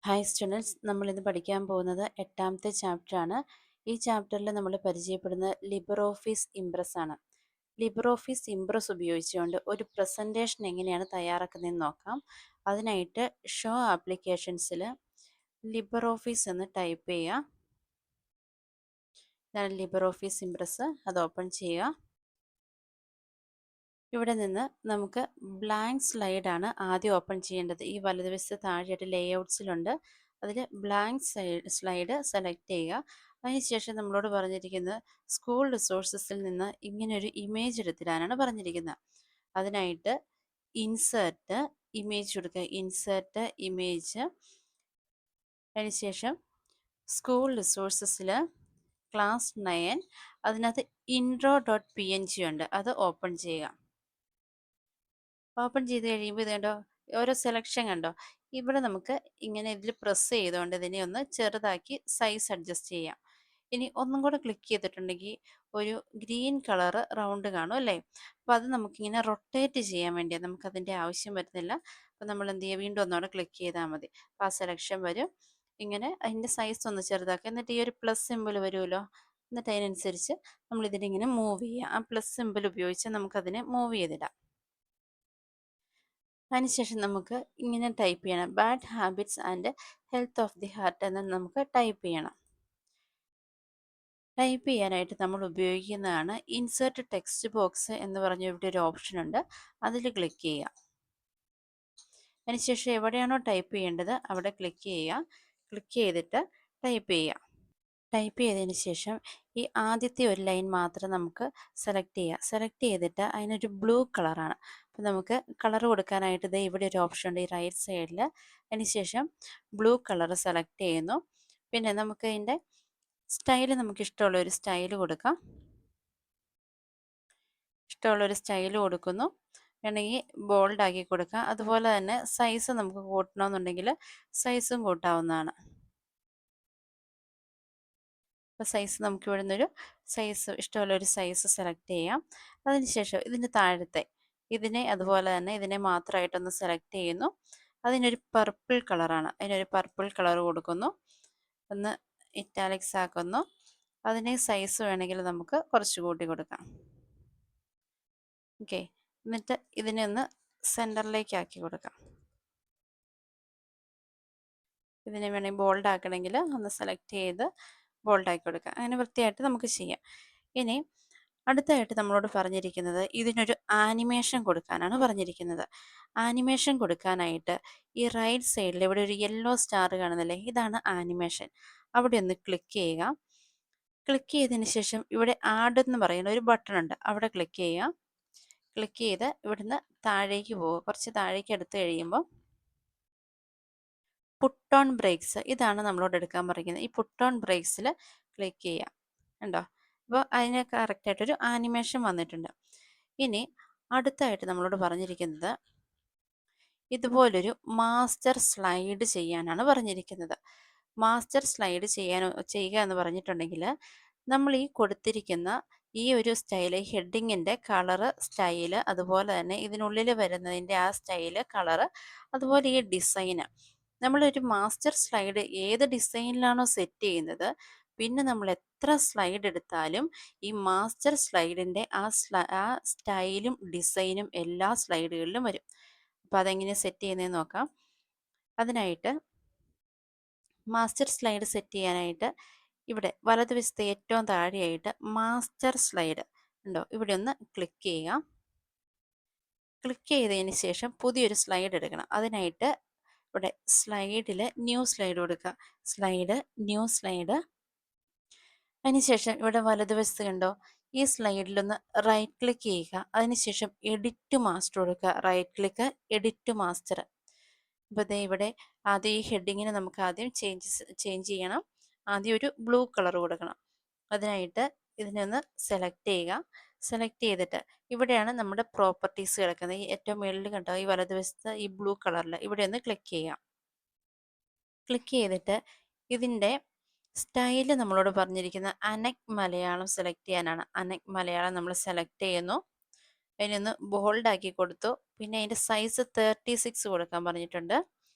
Hi students, നമ്മളിന്ന് പഠിക്കാൻ പോകുന്നത് 8ാമത്തെ ചാപ്റ്ററാണ്. ഈ ചാപ്റ്ററിൽ നമ്മൾ പരിചയപ്പെടുന്നത് ലിബർ ഓഫീസ് ഇംപ്രസ് ആണ്. ലിബർ ഓഫീസ് ഇംപ്രസ് ഉപയോഗിച്ചുകൊണ്ട് ഒരു പ്രസൻറ്റേഷൻ എങ്ങനെയാണ് തയ്യാറാക്കുന്നതെന്ന് നോക്കാം. അതിനായിട്ട് ഷോ ആപ്ലിക്കേഷൻസിൽ ലിബർ ഓഫീസ് എന്ന് ടൈപ്പ് ചെയ്യുക. ഇതാണ് ലിബർ ഓഫീസ് ഇംപ്രസ്. അത് ഓപ്പൺ ചെയ്യുക. ഇവിടെ നിന്ന് നമുക്ക് ബ്ലാങ്ക് സ്ലൈഡാണ് ആദ്യം ഓപ്പൺ ചെയ്യേണ്ടത്. ഈ വലതുവശത്ത് താഴെയായിട്ട് ലേഔട്ട്സിലുണ്ട്. അതിൽ ബ്ലാങ്ക് സ്ലൈഡ് സെലക്ട് ചെയ്യുക. അതിനുശേഷം നമ്മളോട് പറഞ്ഞിരിക്കുന്നത് സ്കൂൾ റിസോഴ്സസിൽ നിന്ന് ഇങ്ങനൊരു ഇമേജ് എടുത്തിടാനാണ് പറഞ്ഞിരിക്കുന്നത്. അതിനായിട്ട് ഇൻസേർട്ട് ഇമേജ് കൊടുക്കുക. Insert image. അതിനുശേഷം സ്കൂൾ റിസോഴ്സസിൽ ക്ലാസ് 9 അതിനകത്ത് intro.png ഉണ്ട്. അത് ഓപ്പൺ ചെയ്യുക. ഓപ്പൺ ചെയ്ത് കഴിയുമ്പോൾ ഇത് കണ്ടോ, ഓരോ സെലക്ഷൻ കണ്ടോ. ഇവിടെ നമുക്ക് ഇങ്ങനെ ഇതിൽ പ്രസ് ചെയ്തുകൊണ്ട് ഇതിനെ ഒന്ന് ചെറുതാക്കി സൈസ് അഡ്ജസ്റ്റ് ചെയ്യാം. ഇനി ഒന്നും കൂടെ ക്ലിക്ക് ചെയ്തിട്ടുണ്ടെങ്കിൽ ഒരു ഗ്രീൻ കളർ റൗണ്ട് കാണും അല്ലേ. അപ്പോൾ അത് നമുക്കിങ്ങനെ റൊട്ടേറ്റ് ചെയ്യാൻ വേണ്ടിയാണ്, നമുക്കതിൻ്റെ ആവശ്യം വരുന്നില്ല. അപ്പോൾ നമ്മൾ എന്ത് ചെയ്യുക, വീണ്ടും ഒന്നുകൂടെ ക്ലിക്ക് ചെയ്താൽ മതി. അപ്പോൾ ആ സെലക്ഷൻ വരും. ഇങ്ങനെ അതിൻ്റെ സൈസ് ഒന്ന് ചെറുതാക്കുക. എന്നിട്ട് ഈ ഒരു പ്ലസ് സിമ്പിൾ വരുമല്ലോ, എന്നിട്ട് അതിനനുസരിച്ച് നമ്മൾ ഇതിനെ മൂവ് ചെയ്യുക. ആ പ്ലസ് സിമ്പിൾ ഉപയോഗിച്ച് നമുക്കതിനെ മൂവ് ചെയ്തിടാം. അതിനുശേഷം നമുക്ക് ഇങ്ങനെ ടൈപ്പ് ചെയ്യണം, bad habits and health of the heart എന്ന് നമുക്ക് ടൈപ്പ് ചെയ്യണം. ടൈപ്പ് ചെയ്യാനായിട്ട് നമ്മൾ ഉപയോഗിക്കുന്നതാണ് ഇൻസേർട്ട് ടെക്സ്റ്റ് ബോക്സ് എന്ന് പറഞ്ഞ ഇവിടെ ഒരു ഓപ്ഷൻ ഉണ്ട്. അതിൽ ക്ലിക്ക് ചെയ്യുക. അതിനുശേഷം എവിടെയാണോ ടൈപ്പ് ചെയ്യേണ്ടത് അവിടെ ക്ലിക്ക് ചെയ്യുക. ക്ലിക്ക് ചെയ്തിട്ട് ടൈപ്പ് ചെയ്യുക. ടൈപ്പ് ചെയ്തതിന് ശേഷം ഈ ആദ്യത്തെ ഒരു ലൈൻ മാത്രം നമുക്ക് സെലക്ട് ചെയ്യുക. സെലക്ട് ചെയ്തിട്ട് അതിനൊരു ബ്ലൂ കളറാണ്. അപ്പോൾ നമുക്ക് കളർ കൊടുക്കാനായിട്ട് ഇത് ഇവിടെ ഒരു ഓപ്ഷൻ ഉണ്ട് ഈ റൈറ്റ് സൈഡിൽ. അതിനുശേഷം ബ്ലൂ കളർ സെലക്ട് ചെയ്യുന്നു. പിന്നെ നമുക്ക് അതിൻ്റെ സ്റ്റൈല് നമുക്ക് ഇഷ്ടമുള്ളൊരു സ്റ്റൈല് കൊടുക്കാം. ഇഷ്ടമുള്ളൊരു സ്റ്റൈല് കൊടുക്കുന്നു. വേണമെങ്കിൽ ബോൾഡാക്കി കൊടുക്കാം. അതുപോലെ തന്നെ സൈസ് നമുക്ക് കൂട്ടണമെന്നുണ്ടെങ്കിൽ സൈസും കൂട്ടാവുന്നതാണ്. അപ്പോൾ സൈസ് നമുക്ക് ഇവിടെ നിന്നൊരു സൈസ് ഇഷ്ടമുള്ളൊരു സൈസ് സെലക്ട് ചെയ്യാം. അതിനുശേഷം ഇതിൻ്റെ താഴത്തെ ഇതിനെ അതുപോലെ തന്നെ ഇതിനെ മാത്രമായിട്ടൊന്ന് സെലക്ട് ചെയ്യുന്നു. അതിനൊരു പർപ്പിൾ കളറാണ്. അതിനൊരു പർപ്പിൾ കളർ കൊടുക്കുന്നു. ഒന്ന് ഇറ്റാലിക്സ് ആക്കുന്നു. അതിനെ സൈസ് വേണമെങ്കിൽ നമുക്ക് കുറച്ച് കൂട്ടി കൊടുക്കാം. ഓക്കെ, എന്നിട്ട് ഇതിനെ ഒന്ന് സെൻറ്ററിലേക്ക് ആക്കി കൊടുക്കാം. ഇതിനെ വേണമെങ്കിൽ ബോൾഡ് ആക്കണമെങ്കിൽ ഒന്ന് സെലക്ട് ചെയ്ത് ബോൾഡാക്കി കൊടുക്കുക. അങ്ങനെ വൃത്തിയായിട്ട് നമുക്ക് ചെയ്യാം. ഇനി അടുത്തായിട്ട് നമ്മളോട് പറഞ്ഞിരിക്കുന്നത് ഇതിനൊരു ആനിമേഷൻ കൊടുക്കാനാണ് പറഞ്ഞിരിക്കുന്നത്. ആനിമേഷൻ കൊടുക്കാനായിട്ട് ഈ റൈറ്റ് സൈഡിൽ ഇവിടെ ഒരു യെല്ലോ സ്റ്റാർ കാണുന്നില്ലേ, ഇതാണ് ആനിമേഷൻ. അവിടെ ഒന്ന് ക്ലിക്ക് ചെയ്യുക. ക്ലിക്ക് ചെയ്തതിന് ശേഷം ഇവിടെ ആഡ് എന്ന് പറയുന്ന ഒരു ബട്ടൺ ഉണ്ട്, അവിടെ ക്ലിക്ക് ചെയ്യുക. ക്ലിക്ക് ചെയ്ത് ഇവിടുന്ന് താഴേക്ക് പോവുക. കുറച്ച് താഴേക്ക് എടുത്തു കഴിയുമ്പോൾ പുട്ട് ഓൺ ബ്രേക്സ്, ഇതാണ് നമ്മളോട് എടുക്കാൻ പറയുന്നത്. ഈ പുട്ട് ഓൺ ബ്രേക്സിൽ ക്ലിക്ക് ചെയ്യാം. കണ്ടോ, അപ്പോൾ അതിന് കറക്റ്റായിട്ടൊരു ആനിമേഷൻ വന്നിട്ടുണ്ട്. ഇനി അടുത്തായിട്ട് നമ്മളോട് പറഞ്ഞിരിക്കുന്നത് ഇതുപോലൊരു മാസ്റ്റർ സ്ലൈഡ് ചെയ്യാനാണ് പറഞ്ഞിരിക്കുന്നത്. മാസ്റ്റർ സ്ലൈഡ് ചെയ്യുക എന്ന് പറഞ്ഞിട്ടുണ്ടെങ്കിൽ നമ്മൾ ഈ കൊടുത്തിരിക്കുന്ന ഈ ഒരു സ്റ്റൈല്, ഹെഡിങ്ങിൻ്റെ കളറ് സ്റ്റൈല്, അതുപോലെ തന്നെ ഇതിനുള്ളിൽ വരുന്നതിൻ്റെ ആ സ്റ്റൈല് കളറ്, അതുപോലെ ഈ ഡിസൈന്, നമ്മളൊരു മാസ്റ്റർ സ്ലൈഡ് ഏത് ഡിസൈനിലാണോ സെറ്റ് ചെയ്യുന്നത്, പിന്നെ നമ്മൾ എത്ര സ്ലൈഡ് എടുത്താലും ഈ മാസ്റ്റർ സ്ലൈഡിൻ്റെ ആ സ്റ്റൈലും ഡിസൈനും എല്ലാ സ്ലൈഡുകളിലും വരും. അപ്പോൾ അതെങ്ങനെ സെറ്റ് ചെയ്യുന്നതെന്ന് നോക്കാം. അതിനായിട്ട് മാസ്റ്റർ സ്ലൈഡ് സെറ്റ് ചെയ്യാനായിട്ട് ഇവിടെ വലതുവശത്ത് ഏറ്റവും താഴെയായിട്ട് മാസ്റ്റർ സ്ലൈഡ് ഉണ്ടോ, ഇവിടെ ഒന്ന് ക്ലിക്ക് ചെയ്യുക. ക്ലിക്ക് ചെയ്തതിന് ശേഷം പുതിയൊരു സ്ലൈഡ് എടുക്കണം. അതിനായിട്ട് ഇവിടെ സ്ലൈഡിൽ ന്യൂ സ്ലൈഡ് കൊടുക്കുക. Slide, new slide. അതിനുശേഷം ഇവിടെ വലതുവശത്ത് കണ്ടോ, ഈ സ്ലൈഡിലൊന്ന് റൈറ്റ് ക്ലിക്ക് ചെയ്യുക. അതിനുശേഷം എഡിറ്റ് മാസ്റ്റർ കൊടുക്കുക. Right click, edit master. അപ്പോൾ ദേ ഇവിടെ ആദ്യം ഈ ഹെഡിങ്ങിന് നമുക്ക് ആദ്യം ചേഞ്ച് ചെയ്യണം. ആദ്യം ഒരു ബ്ലൂ കളർ കൊടുക്കണം. അതിനായിട്ട് ഇതിനൊന്ന് സെലക്ട് ചെയ്യുക. സെലക്ട് ചെയ്തിട്ട് ഇവിടെയാണ് നമ്മുടെ പ്രോപ്പർട്ടീസ് കിടക്കുന്നത്. ഈ ഏറ്റവും മുകളിൽ കണ്ടോ, ഈ വലതുവശത്ത് ഈ ബ്ലൂ കളറിൽ ഇവിടെ ഒന്ന് ക്ലിക്ക് ചെയ്യുക. ക്ലിക്ക് ചെയ്തിട്ട് ഇതിൻ്റെ സ്റ്റൈല് നമ്മളോട് പറഞ്ഞിരിക്കുന്ന അനക് മലയാളം സെലക്ട് ചെയ്യാനാണ്. അനക് മലയാളം നമ്മൾ സെലക്ട് ചെയ്യുന്നു. അതിനൊന്ന് ബോൾഡ് ആക്കി കൊടുത്തു. പിന്നെ അതിൻ്റെ സൈസ് 36 കൊടുക്കാൻ പറഞ്ഞിട്ടുണ്ട്.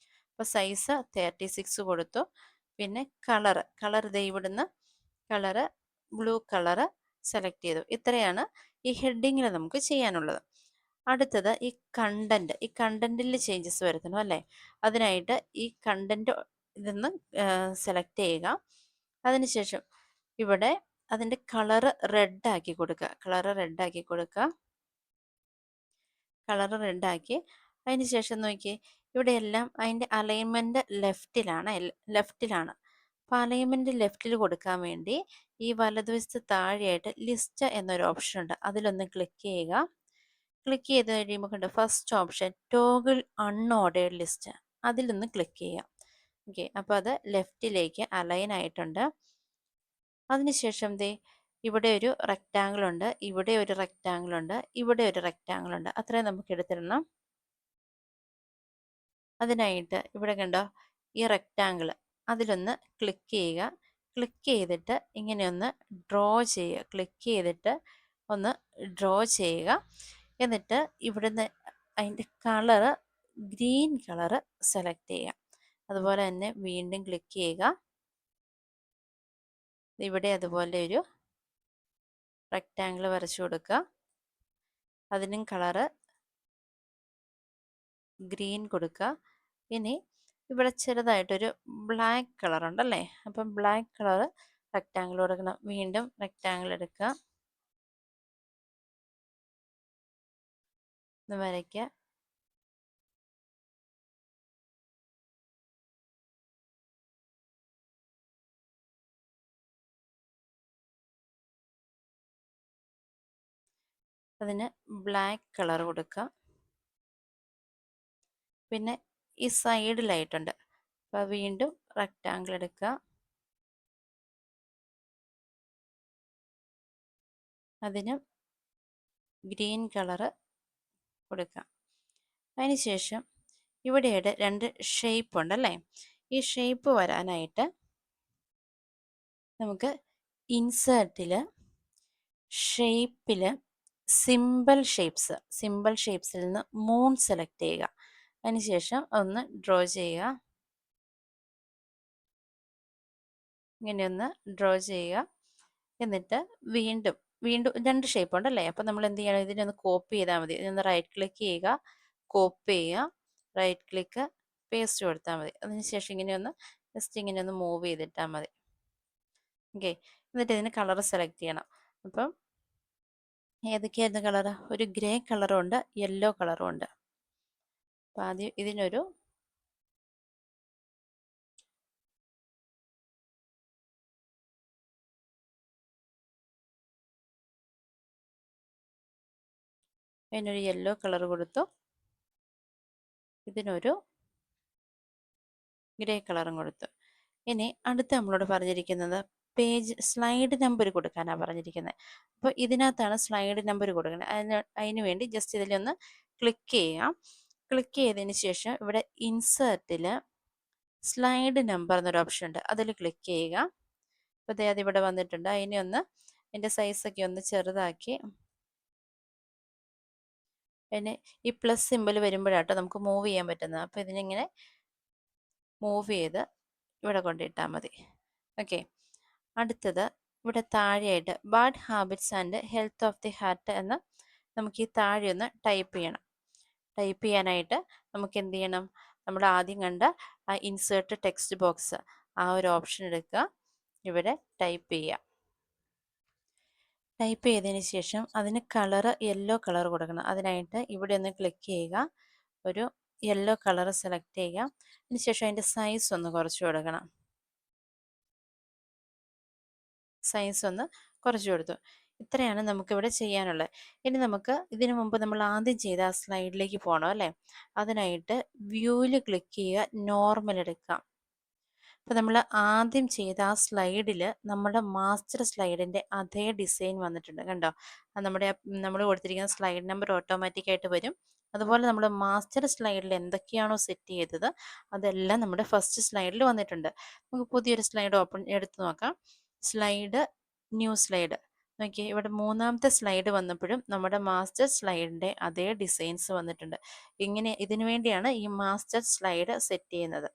അപ്പോൾ സൈസ് 36 കൊടുത്തു. പിന്നെ കളർ ദേ ഇവിടുന്ന് കളറ് ബ്ലൂ കളറ് സെലക്ട് ചെയ്തു. ഇത്രയാണ് ഈ ഹെഡിങ്ങിൽ നമുക്ക് ചെയ്യാനുള്ളത്. അടുത്തത് ഈ കണ്ടന്റിൽ ചേഞ്ചസ് വരുത്തണം അല്ലേ? അതിനായിട്ട് ഈ കണ്ടന്റ് ഇതൊന്ന് സെലക്ട് ചെയ്യുക. അതിനുശേഷം ഇവിടെ അതിൻ്റെ കളറ് റെഡാക്കി കൊടുക്കുക. കളറ് റെഡാക്കി അതിന് ശേഷം നോക്കിയേ, ഇവിടെ എല്ലാം അതിൻ്റെ അലൈൻമെൻറ്റ് ലെഫ്റ്റിലാണ്. അപ്പോൾ അലൈൻമെൻറ്റ് ലെഫ്റ്റിൽ കൊടുക്കാൻ വേണ്ടി ഈ വലതുവശത്ത് താഴെയായിട്ട് ലിസ്റ്റ് എന്നൊരു ഓപ്ഷൻ ഉണ്ട്. അതിലൊന്ന് ക്ലിക്ക് ചെയ്യുക. ക്ലിക്ക് ചെയ്ത് കഴിയുമ്പോൾ കണ്ടോ first option toggle unordered list, അതിലൊന്ന് ക്ലിക്ക് ചെയ്യാം. ഓക്കെ, അപ്പോൾ അത് ലെഫ്റ്റിലേക്ക് അലൈൻ ആയിട്ടുണ്ട്. അതിനുശേഷം ദേ ഇവിടെ ഒരു റെക്റ്റാങ്കിൾ ഉണ്ട്, ഇവിടെ ഒരു റെക്റ്റാങ്കിൾ ഉണ്ട്, ഇവിടെ ഒരു റെക്റ്റാങ്കിൾ ഉണ്ട്. അത്രയും നമുക്ക് എടുത്തിടണം. അതിനായിട്ട് ഇവിടെ കണ്ടോ ഈ റെക്റ്റാങ്കിൾ, അതിലൊന്ന് ക്ലിക്ക് ചെയ്യുക. ക്ലിക്ക് ചെയ്തിട്ട് ഇങ്ങനെ ഒന്ന് ഡ്രോ ചെയ്യുക. ക്ലിക്ക് ചെയ്തിട്ട് ഒന്ന് ഡ്രോ ചെയ്യുക. എന്നിട്ട് ഇവിടുന്ന് അതിൻ്റെ കളറ് ഗ്രീൻ കളറ് സെലക്ട് ചെയ്യുക. അതുപോലെ തന്നെ വീണ്ടും ക്ലിക്ക് ചെയ്യുക. ഇവിടെ അതുപോലെ ഒരു റെക്റ്റാങ്കിൾ വരച്ചു കൊടുക്കുക. അതിനും കളറ് ഗ്രീൻ കൊടുക്കുക. ഇനി ഇവിടെ ചെറുതായിട്ടൊരു ബ്ലാക്ക് കളർ ഉണ്ടല്ലേ, അപ്പം ബ്ലാക്ക് കളർ റെക്റ്റാങ്കിൾ കൊടുക്കണം. വീണ്ടും റെക്റ്റാങ്കിൾ എടുക്കുക, ഒന്ന് വരയ്ക്കുക. അതിന് ബ്ലാക്ക് കളർ കൊടുക്കുക. പിന്നെ ഈ സൈഡിലായിട്ടുണ്ട്, അപ്പോൾ വീണ്ടും റെക്റ്റാങ്കിൾ എടുക്കുക. അതിന് ഗ്രീൻ കളറ് കൊടുക്കുക. അതിനുശേഷം ഇവിടെയായിട്ട് രണ്ട് ഷേപ്പ് ഉണ്ടല്ലേ, ഈ ഷേപ്പ് വരാനായിട്ട് നമുക്ക് ഇൻസേർട്ടിൽ ഷേപ്പിൽ സിമ്പിൾ ഷേപ്സിൽ നിന്ന് മൂൺ സെലക്ട് ചെയ്യുക. അതിനുശേഷം ഒന്ന് ഡ്രോ ചെയ്യുക. ഇങ്ങനെയൊന്ന് ഡ്രോ ചെയ്യുക. എന്നിട്ട് വീണ്ടും രണ്ട് ഷേപ്പ് ഉണ്ടല്ലേ, അപ്പോൾ നമ്മൾ എന്ത് ചെയ്യണം, ഇതിനെ ഒന്ന് കോപ്പി ചെയ്താൽ മതി. ഇതിനൊന്ന് റൈറ്റ് ക്ലിക്ക് ചെയ്യുക, കോപ്പി ചെയ്യുക, റൈറ്റ് ക്ലിക്ക് പേസ്റ്റ് കൊടുത്താൽ മതി. അതിനുശേഷം ഇങ്ങനെയൊന്ന് ജസ്റ്റ് ഇങ്ങനെ ഒന്ന് മൂവ് ചെയ്തിട്ടാൽ മതി. ഓക്കെ, എന്നിട്ട് ഇതിന് കളർ സെലക്ട് ചെയ്യണം. അപ്പം ഏതൊക്കെയായിരുന്നു കളറ്? ഒരു ഗ്രേ കളറും ഉണ്ട്, യെല്ലോ കളറും ഉണ്ട്. അപ്പം ആദ്യം ഇതിനൊരു യെല്ലോ കളർ കൊടുത്തു. ഇതിനൊരു ഗ്രേ കളറും കൊടുത്തു. ഇനി അടുത്ത് നമ്മളോട് പറഞ്ഞിരിക്കുന്നത് പേജ് സ്ലൈഡ് നമ്പർ കൊടുക്കാനാണ് പറഞ്ഞിരിക്കുന്നത്. അപ്പോൾ ഇതിനകത്താണ് സ്ലൈഡ് നമ്പർ കൊടുക്കുന്നത്. അതിന് വേണ്ടി ജസ്റ്റ് ഇതിലൊന്ന് ക്ലിക്ക് ചെയ്യാം. ക്ലിക്ക് ചെയ്തതിന് ശേഷം ഇവിടെ ഇൻസേർട്ടിൽ സ്ലൈഡ് നമ്പർ എന്നൊരു ഓപ്ഷൻ ഉണ്ട്, അതിൽ ക്ലിക്ക് ചെയ്യുക. അപ്പോൾ അത് ഇവിടെ വന്നിട്ടുണ്ട്. അതിനെ ഒന്ന് അതിൻ്റെ സൈസൊക്കെ ഒന്ന് ചെറുതാക്കി, പിന്നെ ഈ പ്ലസ് സിമ്പിൾ വരുമ്പോഴാട്ടോ നമുക്ക് മൂവ് ചെയ്യാൻ പറ്റുന്നത്. അപ്പോൾ ഇതിനിങ്ങനെ മൂവ് ചെയ്ത് ഇവിടെ കൊണ്ടിട്ടാൽ മതി. ഓക്കെ, അടുത്തത് ഇവിടെ താഴെയായിട്ട് bad habits and health of the heart എന്ന് നമുക്ക് ഈ താഴെ ഒന്ന് ടൈപ്പ് ചെയ്യണം. ടൈപ്പ് ചെയ്യാനായിട്ട് നമുക്ക് എന്ത് ചെയ്യണം, നമ്മൾ ആദ്യം കണ്ട ആ ഇൻസേർട്ട് ടെക്സ്റ്റ് ബോക്സ്, ആ ഒരു ഓപ്ഷൻ എടുക്കുക, ഇവിടെ ടൈപ്പ് ചെയ്യുക. ടൈപ്പ് ചെയ്തതിന് ശേഷം അതിന് കളറ് യെല്ലോ കളർ കൊടുക്കണം. അതിനായിട്ട് ഇവിടെ ഒന്ന് ക്ലിക്ക് ചെയ്യുക, ഒരു യെല്ലോ കളർ സെലക്ട് ചെയ്യുക. അതിനുശേഷം അതിൻ്റെ സൈസ് ഒന്ന് കുറച്ച് കൊടുക്കണം. സൈസ് ഒന്ന് കുറച്ച് കൊടുത്തു. ഇത്രയാണ് നമുക്കിവിടെ ചെയ്യാനുള്ളത്. ഇനി നമുക്ക് ഇതിനു മുമ്പ് നമ്മൾ ആദ്യം ചെയ്ത ആ സ്ലൈഡിലേക്ക് പോകണം അല്ലേ? അതിനായിട്ട് വ്യൂവിൽ ക്ലിക്ക് ചെയ്യുക, നോർമൽ എടുക്കാം. അപ്പോൾ നമ്മൾ ആദ്യം ചെയ്ത ആ സ്ലൈഡിൽ നമ്മുടെ മാസ്റ്റർ സ്ലൈഡിൻ്റെ അതേ ഡിസൈൻ വന്നിട്ടുണ്ട്, കണ്ടോ? അത് നമ്മൾ കൊടുത്തിരിക്കുന്ന സ്ലൈഡ് നമ്പർ ഓട്ടോമാറ്റിക്കായിട്ട് വരും. അതുപോലെ നമ്മൾ മാസ്റ്റർ സ്ലൈഡിൽ എന്തൊക്കെയാണോ സെറ്റ് ചെയ്തത് അതെല്ലാം നമ്മുടെ ഫസ്റ്റ് സ്ലൈഡിൽ വന്നിട്ടുണ്ട്. നമുക്ക് പുതിയൊരു സ്ലൈഡ് എടുത്ത് നോക്കാം. Slide, new slide. നോക്കിയേ ഇവിടെ മൂന്നാമത്തെ സ്ലൈഡ് വന്നപ്പോഴും നമ്മുടെ മാസ്റ്റർ സ്ലൈഡിൻ്റെ അതേ ഡിസൈൻസ് വന്നിട്ടുണ്ട്. ഇതിനു വേണ്ടിയാണ് ഈ മാസ്റ്റർ സ്ലൈഡ് സെറ്റ് ചെയ്യുന്നത്.